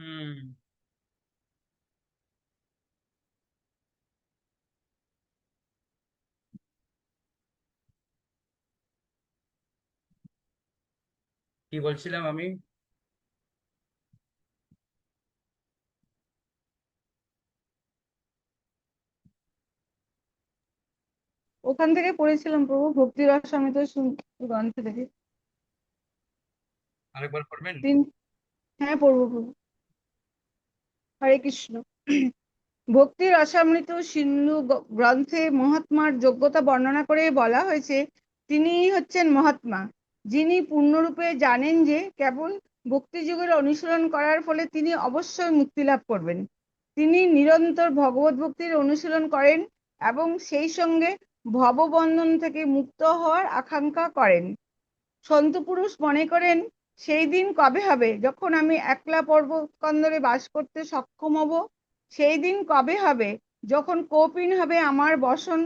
হুম। কি বলছিলাম আমি? ওখান থেকে পড়েছিলাম প্রভু, ভক্তি রসামৃত গ্রন্থ থেকে। আরেকবার পড়বেন? তিন। হ্যাঁ, পড়বো প্রভু। হরে কৃষ্ণ। ভক্তি রসামৃত সিন্ধু গ্রন্থে মহাত্মার যোগ্যতা বর্ণনা করে বলা হয়েছে, তিনিই হচ্ছেন মহাত্মা, যিনি পূর্ণরূপে জানেন যে কেবল ভক্তিযোগের অনুশীলন করার ফলে তিনি অবশ্যই মুক্তি লাভ করবেন। তিনি নিরন্তর ভগবত ভক্তির অনুশীলন করেন এবং সেই সঙ্গে ভববন্ধন থেকে মুক্ত হওয়ার আকাঙ্ক্ষা করেন। সন্ত পুরুষ মনে করেন, সেই দিন কবে হবে যখন আমি একলা পর্বত কন্দরে বাস করতে সক্ষম হব? সেই দিন কবে হবে যখন কৌপিন হবে আমার বসন?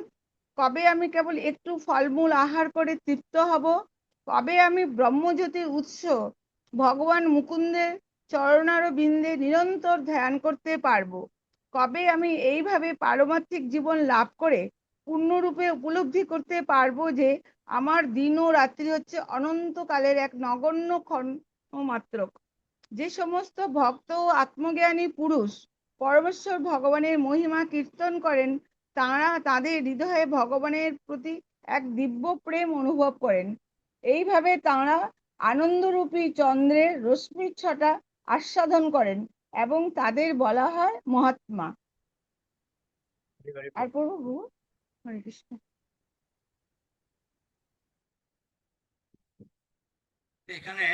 কবে আমি কেবল একটু ফলমূল আহার করে তৃপ্ত হব? কবে আমি ব্রহ্মজ্যোতির উৎস ভগবান মুকুন্দের চরণারবিন্দে নিরন্তর ধ্যান করতে পারবো? কবে আমি এইভাবে পারমার্থিক জীবন লাভ করে পূর্ণরূপে উপলব্ধি করতে পারবো যে আমার দিন ও রাত্রি হচ্ছে অনন্তকালের এক নগণ্য ক্ষণ মাত্র? যে সমস্ত ভক্ত ও আত্মজ্ঞানী পুরুষ পরমেশ্বর ভগবানের মহিমা কীর্তন করেন, তারা তাদের হৃদয়ে ভগবানের প্রতি এক দিব্য প্রেম অনুভব করেন। এইভাবে তারা আনন্দরূপী চন্দ্রের রশ্মির ছটা আস্বাদন করেন এবং তাদের বলা হয় মহাত্মা। এবারে আর পড়বেন। প্রভু, হরে কৃষ্ণ। এখানে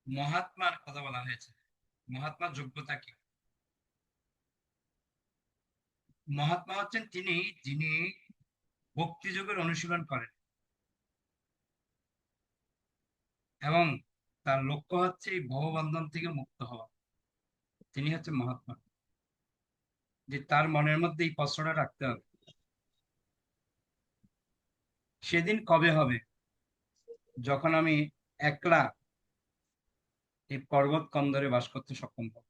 মহাত্মার কথা বলা হয়েছে। মহাত্মার যোগ্যতা কি? মহাত্মা হচ্ছেন তিনি যিনি ভক্তি যোগের অনুশীলন করেন এবং তার লক্ষ্য হচ্ছে এই ভববন্ধন থেকে মুক্ত হওয়া। তিনি হচ্ছে মহাত্মা। যে তার মনের মধ্যে এই প্রশ্নটা রাখতে হবে, সেদিন কবে হবে যখন আমি একলা এই পর্বত কন্দরে বাস করতে সক্ষম হব?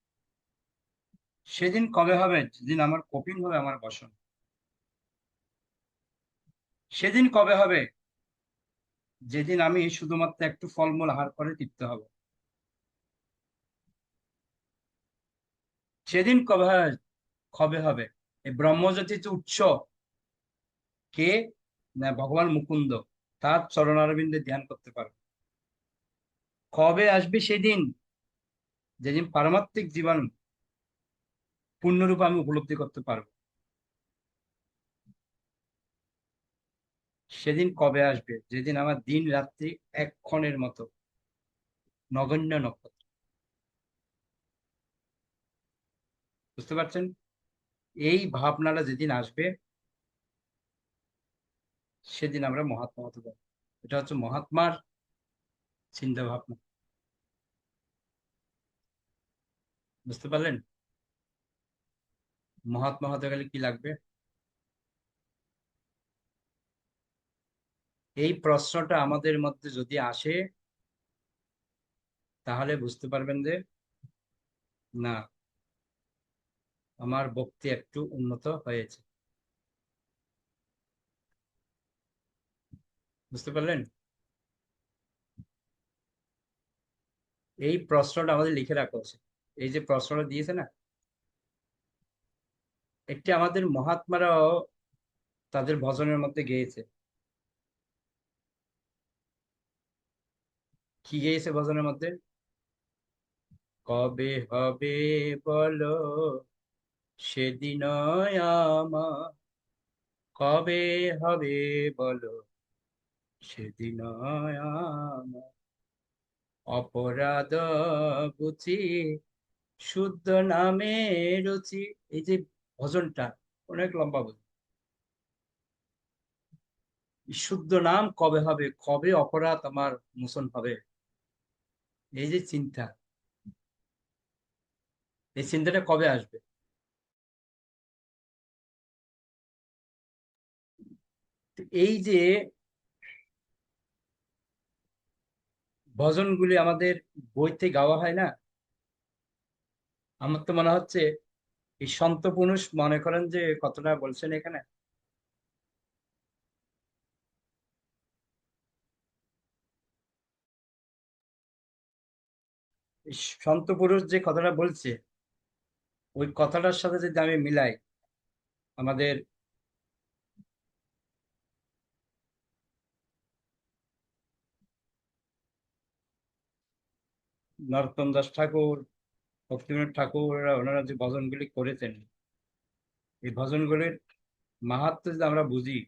সেদিন কবে হবে যেদিন আমার কপিল হবে আমার বসন? সেদিন কবে হবে যেদিন আমি শুধুমাত্র একটু ফলমূল আহার করে তৃপ্ত হব? সেদিন কবে হবে এই ব্রহ্মজ্যোতির উৎস কে? না, ভগবান মুকুন্দ। তার চরণারবিন্দে ধ্যান করতে পারবে। কবে আসবে সেদিন যেদিন পারমাত্মিক জীবন পূর্ণরূপে আমি উপলব্ধি করতে পারবো? সেদিন কবে আসবে যেদিন আমার দিন রাত্রি এক ক্ষণের মতো, নগণ্য নক্ষত্র। বুঝতে পারছেন? এই ভাবনাটা যেদিন আসবে সেদিন আমরা মহাত্মা হতে পারবো। এটা হচ্ছে মহাত্মার চিন্তা ভাবনা। বুঝতে পারলেন? মহাত্মা হতে গেলে কি লাগবে? এই প্রশ্নটা আমাদের মধ্যে যদি আসে, তাহলে বুঝতে পারবেন যে না, আমার ভক্তি একটু উন্নত হয়েছে। বুঝতে পারলেন? এই প্রশ্নটা আমাদের লিখে রাখা উচিত। এই যে প্রশ্নটা দিয়েছে না, একটি আমাদের মহাত্মারাও তাদের ভজনের মধ্যে গেয়েছে। কি গেয়েছে ভজনের মধ্যে? কবে হবে বলো সেদিন আমার, কবে হবে বলো সেদিন আমার, অপরাধ বুঝি শুদ্ধ নামে রুচি। এই যে ভজনটা অনেক লম্বা ভজন। এই শুদ্ধ নাম কবে হবে, কবে অপরাধ আমার মোচন হবে, এই যে চিন্তা, এই চিন্তাটা কবে আসবে? তো এই যে ভজনগুলি আমাদের বইতে গাওয়া হয় না? আমার তো মনে হচ্ছে এই সন্ত পুরুষ মনে করেন যে কতটা বলছেন এখানে। এই সন্ত পুরুষ যে কথাটা বলছে, ওই কথাটার সাথে যদি আমি মিলাই, আমাদের নরোত্তম দাস ঠাকুর, ভক্তিবিনোদ ঠাকুর, ওনারা যে ভজনগুলি করেছেন, এই ভজনগুলির মাহাত্ম্য যদি আমরা বুঝি,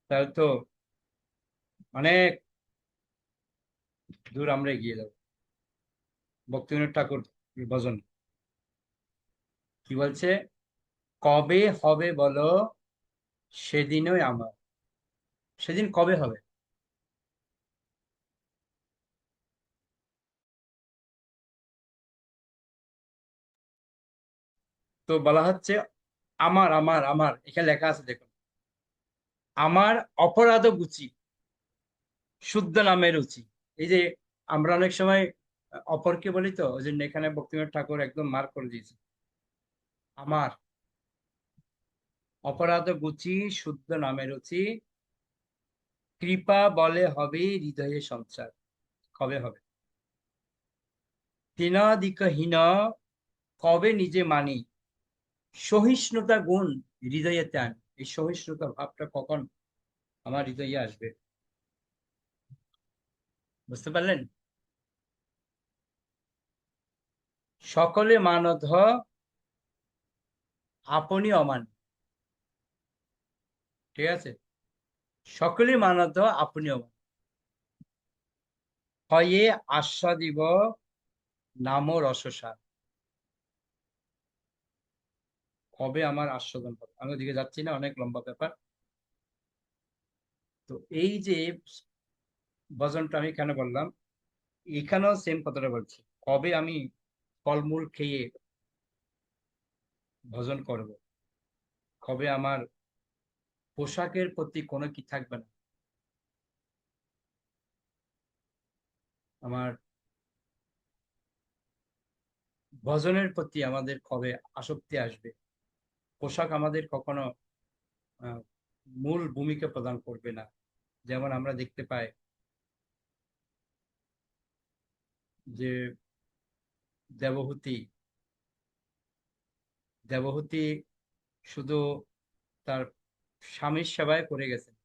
তাহলে তো অনেক দূর আমরা এগিয়ে যাব। ভক্তিবিনোদ ঠাকুর এই ভজন কি বলছে? কবে হবে বলো সেদিনই আমার। সেদিন কবে হবে? তো বলা হচ্ছে আমার আমার আমার, এখানে লেখা আছে দেখুন, আমার অপরাধ গুচি শুদ্ধ নামে রুচি। এই যে আমরা অনেক সময় অপরকে বলি, তো ওই জন্য এখানে ভক্তিবিনোদ ঠাকুর একদম মার্ক করে দিয়েছে, আমার অপরাধ গুচি শুদ্ধ নামে রুচি, কৃপা বলে হবে হৃদয়ে সঞ্চার। কবে হবে? তিনাদিকহীন কবে নিজে মানি, সহিষ্ণুতা গুণ হৃদয়ে ত্যান। এই সহিষ্ণুতা ভাবটা কখন আমার হৃদয়ে আসবে? বুঝতে পারলেন? সকলে মানধ আপনি অমান। ঠিক আছে? সকলে মানধ আপনি অমান, হয়ে আস্বাদিব নাম রসসার। কবে আমার আস্বাদন হবে? আমি ওদিকে যাচ্ছি না, অনেক লম্বা ব্যাপার। তো এই যে ভজনটা আমি কেন বললাম, এখানেও সেম কথাটা বলছি, কবে আমি ফলমূল খেয়ে ভজন করব, কবে আমার পোশাকের প্রতি কোনো কি থাকবে না, আমার ভজনের প্রতি আমাদের কবে আসক্তি আসবে, পোশাক আমাদের কখনো আহ, মূল ভূমিকা প্রদান করবে না। যেমন আমরা দেখতে পাই যে দেবহূতি দেবহূতি শুধু তার স্বামীর সেবায় করে গেছেন,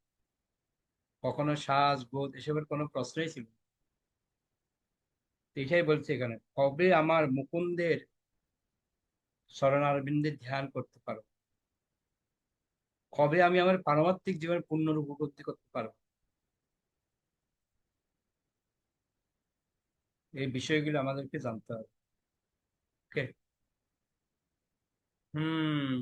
কখনো সাজ গোজ এসবের কোনো প্রশ্নই ছিল না। তো এটাই বলছে এখানে, কবে আমার মুকুন্দের চরণারবিন্দে ধ্যান করতে পারো, কবে আমি আমার পারমার্থিক জীবনের পূর্ণরূপ উপলব্ধি করতে পারবো। এই বিষয়গুলো আমাদেরকে জানতে হবে। ওকে। হুম।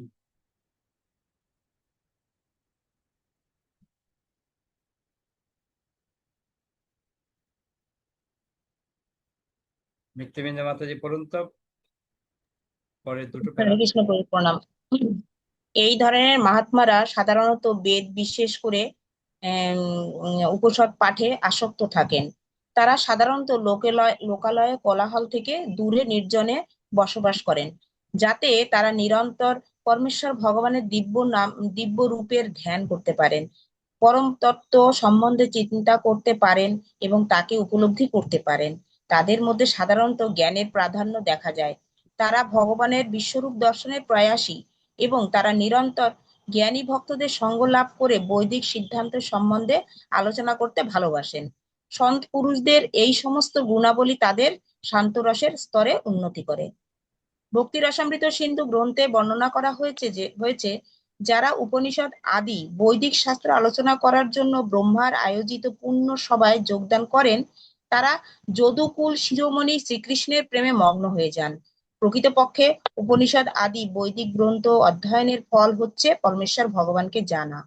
মৃত্যুঞ্জয় মাতাজি পড়ুন তো, পরে দুটো হরে প্যারা। কৃষ্ণ প্রণাম। এই ধরনের মহাত্মারা সাধারণত বেদ বিশেষ করে উপনিষদ পাঠে আসক্ত থাকেন। তারা সাধারণত লোকালয়ে কোলাহল থেকে দূরে নির্জনে বসবাস করেন, যাতে তারা নিরন্তর পরমেশ্বর ভগবানের দিব্য রূপের ধ্যান করতে পারেন, পরম তত্ত্ব সম্বন্ধে চিন্তা করতে পারেন এবং তাকে উপলব্ধি করতে পারেন। তাদের মধ্যে সাধারণত জ্ঞানের প্রাধান্য দেখা যায়। তারা ভগবানের বিশ্বরূপ দর্শনের প্রয়াসী এবং তারা নিরন্তর জ্ঞানী ভক্তদের সঙ্গ লাভ করে বৈদিক সিদ্ধান্ত সম্বন্ধে আলোচনা করতে ভালোবাসেন। সন্ত পুরুষদের এই সমস্ত গুণাবলী তাদের শান্তরসের স্তরে উন্নতি করে। ভক্তি রসামৃত সিন্ধু গ্রন্থে বর্ণনা করা হয়েছে যারা উপনিষদ আদি বৈদিক শাস্ত্র আলোচনা করার জন্য ব্রহ্মার আয়োজিত পূর্ণ সভায় যোগদান করেন, তারা যদুকুল শিরোমণি শ্রীকৃষ্ণের প্রেমে মগ্ন হয়ে যান। প্রকৃতপক্ষে উপনিষদ আদি বৈদিক গ্রন্থ অধ্যয়নের ফল হচ্ছে পরমেশ্বর ভগবানকে জানা।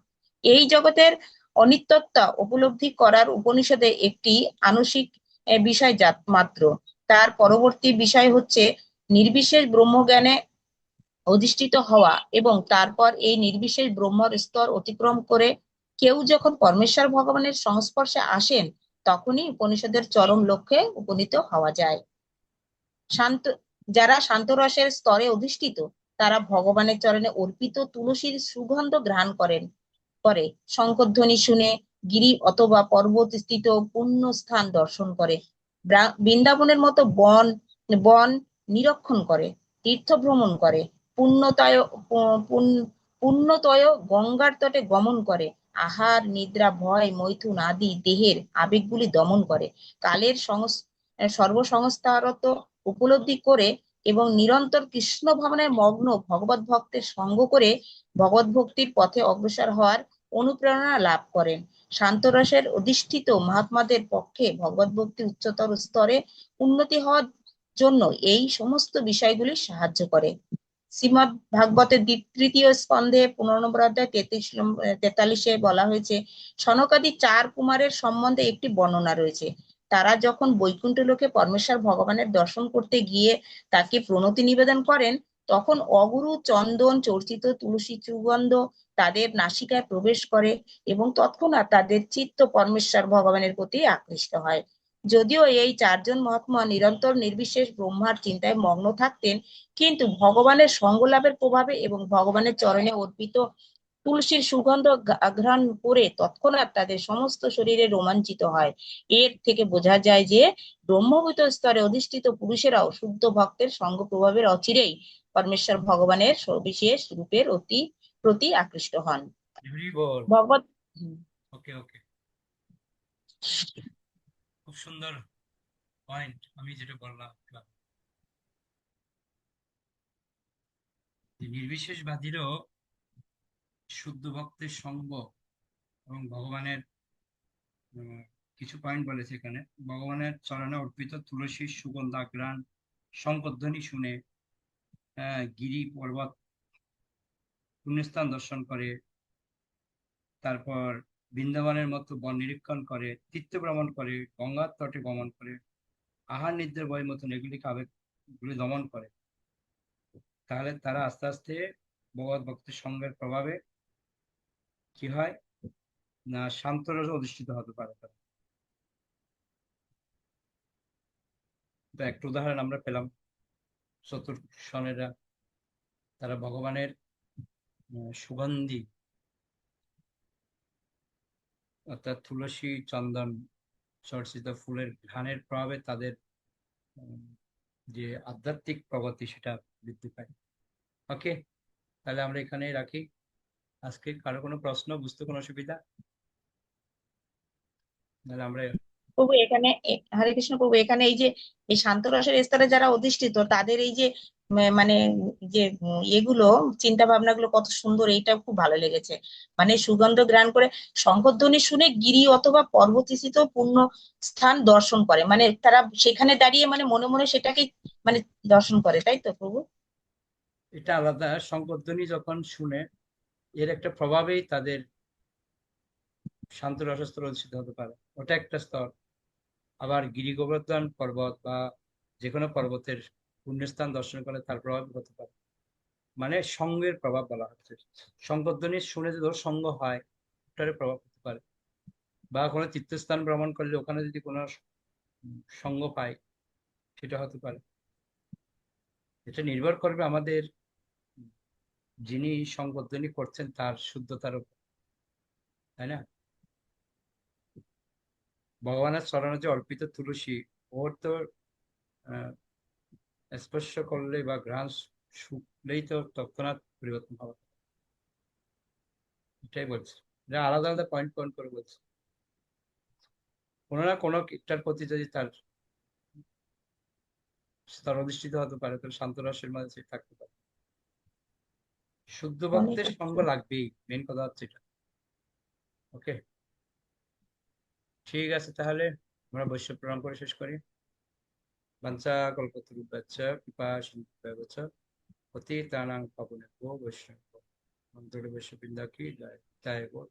এই জগতের অনিত্যতা উপলব্ধি করার উপনিষদে একটি আংশিক বিষয় মাত্র। তার পরবর্তী বিষয় হচ্ছে নির্বিশেষ ব্রহ্মজ্ঞানে অধিষ্ঠিত হওয়া, এবং তারপর এই নির্বিশেষ ব্রহ্মর স্তর অতিক্রম করে কেউ যখন পরমেশ্বর ভগবানের সংস্পর্শে আসেন, তখনই উপনিষদের চরম লক্ষ্যে উপনীত হওয়া যায়। শান্ত যারা শান্তরসের স্তরে অধিষ্ঠিত তারা ভগবানের চরণে অর্পিত তুলসীর সুগন্ধ ঘ্রাণ করে শঙ্খধ্বনি শুনে গিরি অথবা পর্বত স্থিত পুণ্য স্থান দর্শন করে, বৃন্দাবনের মতো বন বন নিরীক্ষণ করে, তীর্থ ভ্রমণ করে, পুণ্যতয় পুণ্যতয় গঙ্গার তটে গমন করে, আহার নিদ্রা ভয় মৈথুন আদি দেহের আবেগগুলি দমন করে, কালের সর্বসংস্থারত উপলব্ধি করে এবং নিরন্তর কৃষ্ণ ভাবনায় মগ্ন ভগবত ভক্তের সঙ্গ করে ভগবত ভক্তির পথে অগ্রসর হওয়ার অনুপ্রেরণা লাভ করেন। শান্তরসের অধিষ্ঠিত মহাত্মাদের পক্ষে ভগবত ভক্তি উচ্চতর স্তরে উন্নতি হওয়ার জন্য এই সমস্ত বিষয়গুলি সাহায্য করে। শ্রীমদ ভাগবতের তৃতীয় স্কন্ধে 15 নম্বর অধ্যায় 43 বলা হয়েছে, সনকাদি 4 কুমারের সম্বন্ধে একটি বর্ণনা রয়েছে। তারা যখন বৈকুণ্ঠ লোকে পরমেশ্বর ভগবানের দর্শন করতে গিয়ে তাকে প্রণতি নিবেদন করেন, তখন অগুরু চন্দন চর্চিত তুলসী সুগন্ধ তাদের নাসিকায় প্রবেশ করে এবং তৎক্ষণাৎ তাদের চিত্ত পরমেশ্বর ভগবানের প্রতি আকৃষ্ট হয়। যদিও এই 4 জন মহাত্মা নিরন্তর নির্বিশেষ ব্রহ্মার চিন্তায় মগ্ন থাকতেন, কিন্তু ভগবানের সঙ্গ লাভের প্রভাবে এবং ভগবানের চরণে অর্পিত তুলসীর সুগন্ধ ঘ্রাণ করে তৎক্ষণাৎ তাদের সমস্ত শরীরে রোমাঞ্চিত হয়। এর থেকে বোঝা যায় যে ব্রহ্মভূত স্তরে অধিষ্ঠিত পুরুষেরাও শুদ্ধ ভক্তের সঙ্গ প্রভাবের অচিরেই পরমেশ্বর ভগবানের সবিশেষ রূপের প্রতি আকৃষ্ট হন। ভগবত ওকে ওকে, খুব সুন্দর পয়েন্ট। আমি যেটা বললাম যে নির্বিশেষবাদীরও শুদ্ধ ভক্তের সঙ্গ এবং ভগবানের কিছু পয়েন্ট বলেছে এখানে। ভগবানের চরণে অর্পিত তুলসীর সুগন্ধাঘ্রাণ শঙ্খধ্বনি শুনে গিরি পর্বত পুণ্যস্থান দর্শন করে, তারপর বৃন্দাবনের মতো বন নিরীক্ষণ করে, তীর্থ ভ্রমণ করে, গঙ্গার তটে গমন করে, আহার নিদ্রার বই মতন এগুলিকে আবেগগুলি দমন করে, তাহলে তারা আস্তে আস্তে ভগবত ভক্তের সঙ্গের প্রভাবে কি হয় না শান্ত রসে অধিষ্ঠিত হতে পারে তারা। তো একটা উদাহরণ আমরা পেলাম, চতুর্শনেরা তারা ভগবানের সুগন্ধি অর্থাৎ তুলসী চন্দন চর্চিত ফুলের ঘ্রাণের প্রভাবে তাদের যে আধ্যাত্মিক প্রগতি সেটা বৃদ্ধি পায়। ওকে, তাহলে আমরা এখানেই রাখি আজকে। কারো কোনো প্রশ্ন, বুঝতে কোনো অসুবিধা? তাহলে আমরা প্রভু এখানে হরে কৃষ্ণ প্রভু, এখানে এই যে এই শান্তরসের স্তরে যারা অধিষ্ঠিত তাদের এই যে মানে যে এগুলো চিন্তা ভাবনা গুলো কত সুন্দর, এইটা খুব ভালো লেগেছে। মানে সুগন্ধ গ্রাণ করে শঙ্খধ্বনি শুনে গিরি অথবা পর্বতস্থিত পূর্ণ স্থান দর্শন করে, মানে তারা সেখানে দাঁড়িয়ে মানে মনে মনে সেটাকে মানে দর্শন করে, তাই তো প্রভু? এটা আলাদা। শঙ্করধ্বনি যখন শুনে এর একটা প্রভাবেই তাদের শান্ত রসস্তর অধিষ্ঠিত হতে পারে, ওটা একটা স্তর। আবার গিরি গোবর্ধন পর্বত বা যে কোনো পর্বতের পুণ্যস্থান দর্শন করলে তার প্রভাব হতে পারে, মানে সঙ্গের প্রভাব বলা হচ্ছে। শঙ্করধ্বনি শুনে যদি ওর সঙ্গ হয় ওটার প্রভাব হতে পারে, বা কোনো তীর্থস্থান ভ্রমণ করলে ওখানে যদি কোনো সঙ্গ পায় সেটা হতে পারে। এটা নির্ভর করবে আমাদের যিনি শঙ্করধ্বনি করছেন তার শুদ্ধতার উপর, তাই না? ভগবানের চরণে যে অর্পিত তুলসী, ওর তো স্পর্শ করলে বা ঘ্রাণ শুকলেই তো তৎক্ষণাৎ পরিবর্তন হবে। এটাই বলছি, এটা আলাদা আলাদা পয়েন্ট পয়েন্ট করে বলছি। কোনো না কোনো একটার প্রতি যদি তার স্তর অধিষ্ঠিত হতে পারে তাহলে শান্ত রসের মাঝে সে থাকতে পারে। শুদ্ধ অনেক ভক্তের সঙ্গ লাগবেই, মেন কথা হচ্ছে এটা। ওকে, ঠিক আছে, তাহলে আমরা বৈষ্ণব প্রণাম করে শেষ করি। বাঞ্ছা কল্পতরুভ্যশ্চ কৃপা সিন্ধুভ্যেব চ পতিতানাং পাবনেভ্যো বৈষ্ণব মন্ত্র বৈষ্ণববৃন্দ কি জয়। জয় গো।